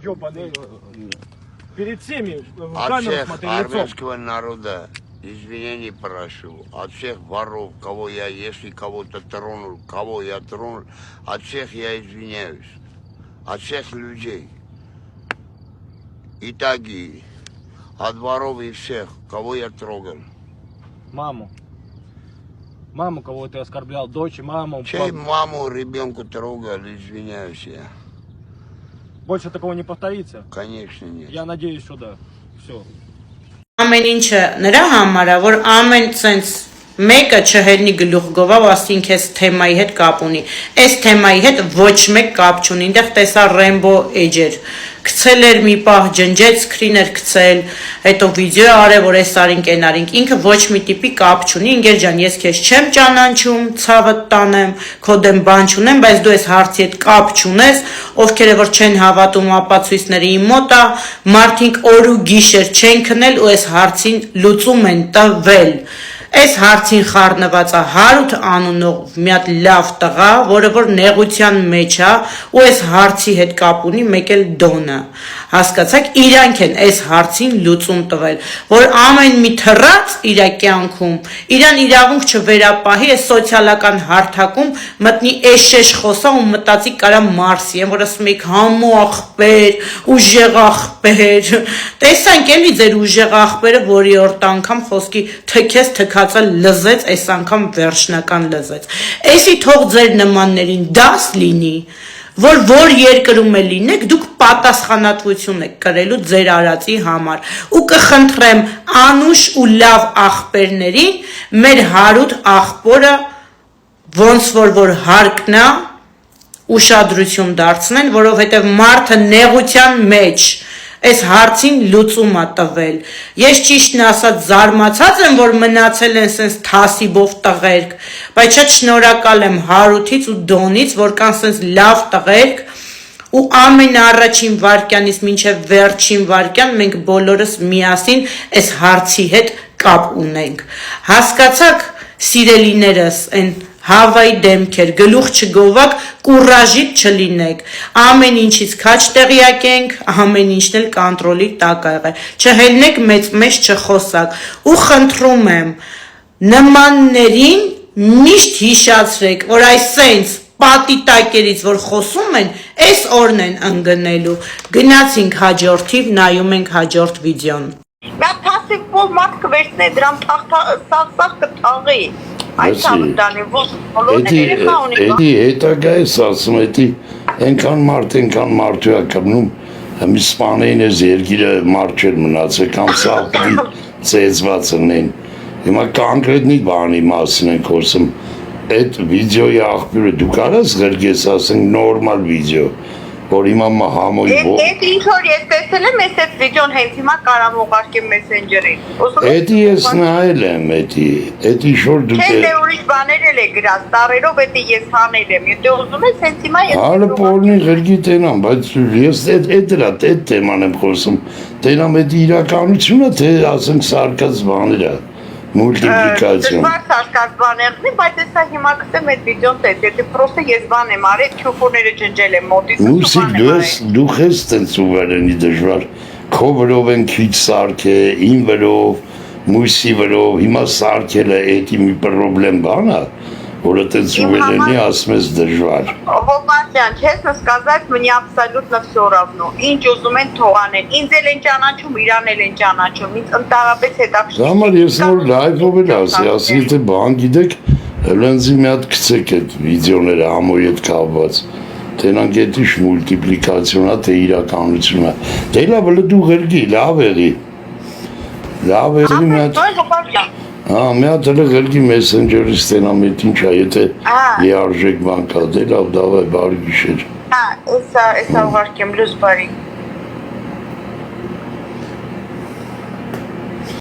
ёбаный. Перед всеми в От камеру всех смотри лицом. армянского народа извинений прошу. От всех воров, кого я, если кого-то тронул, кого я тронул, от всех я извиняюсь. От всех людей. И таги. От воров и всех, кого я трогал. Маму. Маму, кого ты оскорблял, дочь, маму. Чей маму, ребенку трогал, извиняюсь я. Больше такого не повторится? Конечно нет. Я надеюсь, что да. Все. Ամեն ինչը նրա համար է, որ ամեն sense մեկը չհելնի գլուխ գովավ, ասին քեզ թեմայի հետ կապ ունի։ Այս թեմայի հետ ոչ մեկ կապ չունի։ Այնտեղ տեսա Ռեմբո էջեր։ Գցել էր մի պահ ջնջեց, սկրին էր գցել, հետո վիդեո արել, որ այս արին կենարինք։ Ինքը ոչ մի տիպի կապ չունի։ Ինգեր ջան, ես քեզ չեմ ճանաչում, ցավդ տանեմ, քո դեմ բան չունեմ, բայց դու այս հարցի հետ կապ չունես, ովքեր որ չեն հավատում ապացույցները իմ մոտ է, մարդիկ օր ու գիշեր չեն քնել ու այս հարցին լուծում են տվել։ Այս հարցին խառնված է Հարութ անունով մի հատ լավ տղա, որը որ նեղության մեջ է ու այս հարցի հետ կապ ունի մեկ էլ Դոնը։ Հասկացաք, իրանք են այս հարցին լուծում տվել, որ ամեն մի թռած իր կյանքում, իրան իրավունք չվերապահի այս սոցիալական հարթակում մտնի էշեշ խոսա ու մտածի կարա Մարսի, են որ ասում եք համու աղբեր, ուժեղ աղբեր։ Տեսանք էլի ձեր ուժեղ աղբերը, որի օրտ անգամ խոսքի թքես թքածը լզեց, այս անգամ վերջնական լզեց։ Էսի թող ձեր նմաններին դաս լինի, որ երկրում է լինեք, դուք պատասխանատվություն եք կրելու ձեր արածի համար ու կխնդրեմ անուշ ու լավ աղբերներին մեր Հարութ աղբորը ոնց որ հարկն է ուշադրություն դարձնեն, որովհետև մարդը նեղության մեջ այս հարցին լուծում է տվել։ Ես ճիշտն ասած զարմացած եմ, որ մնացել են սենց թասիբով տղերք, բայց շատ շնորհակալ եմ Հարութից ու Դոնից, որ կան սենց լավ տղերք ու ամեն առաջին վարքյանից մինչև վերջին վարքյան մենք բոլորս միասին այս հարցի հետ կապ ունենք։ Հասկացաք, սիրելիներս, այն հավայի դեմքեր, գլուխ չգովակ, կուրաժիտ չլինեք, ամեն ինչից քաչ տեղյակ ենք, ամեն ինչն էլ կոնտրոլի տակ ա եղել, չհելնեք մեծ չխոսակ, ու խնդրում եմ, նմաններին միշտ հիշացրեք, որ այս սենց պատի տակերից, որ խոսում են, այս օրն են ընգնելու, գնացինք հաջորդիվ, նայում ենք հաջորդ վիդեոն։ Նա թասիվով մարդ կվերցնե, դրամ սաղ կթաղի, այս ամտանի ոս բոլորն երեխա ունի։ Էդի հետագա ես ասում, էդի ենքան մարդու է կրնում, մի սպանեին ես երգիրը մարդ չեր մնացել, կամ սաղպի ծեզված ընեն։ Հիմա կոնկրետնի բանի մասին ենք խոսում, այդ վիդեոյի աղբյուրը դու կարաս գրգես ասենք նորմալ վիդեո, որ հիմա համոյի ով։ Էդ ինչ որ ես տեսել եմ, ես այդ վիդեոն հենց հիմա կարամ ուղարկեմ մեսենջերին։ Էդի ես նայել եմ, էդի շոր դուք է։ Չէ, ուրիշ բաներ էլ է գրած, տարերով էդի ես հանել եմ, եթե ուզում ես հենց հիմա ես։ Հալը պորնի գրգի տենամ, բայց ես այդ թեման եմ խոսում, տենամ էդի իրականությունը, թե ասենք սարկած բաներ է, մուլտիպլիկացիոն։ Դժվար սարկած բաներն է, բայց հեսա հիմա կտեմ այդ վիդեոն տես, եթե պրոստը ես բան եմ արել, չուխորները ջնջել եմ մոտից, Մուսիկ դու ես տենց ուվերենի դժվար, քո վրով են քիչ սարք է, իմ վրով, մույսի վրով, հիմա սարքել է էդի մի պրոբլեմ բան է, որը տենց ուվերենի ասում ես դժվար։ Հոպասյան, չեսնը սկազած մնի абсолютно всё равно, ինչ ուզում են թողանեն, ինձ էլ են ճանաչում, իրան էլ են ճանաչում, ինձ ընդհանրապես հետաքրքիր։ Համար ես նոր լայվով էլ ասի եթե բան գիտեք, հլենզի մի հատ գցեք այդ վիդեոները ամոյի հետ կապված, տենանք էդի մուլտիպլիկացիոն է, թե իրականություն է, դե լավ դու գրգի, լավ եղի մի հատ մի հատ հլը գրգի մեսենջերից տենամ էդ ինչ է, եթե լիարժեք բան կա, դե լավ դավայ բարի գիշեր։ Էսա ուղարկեմ լույս բարի։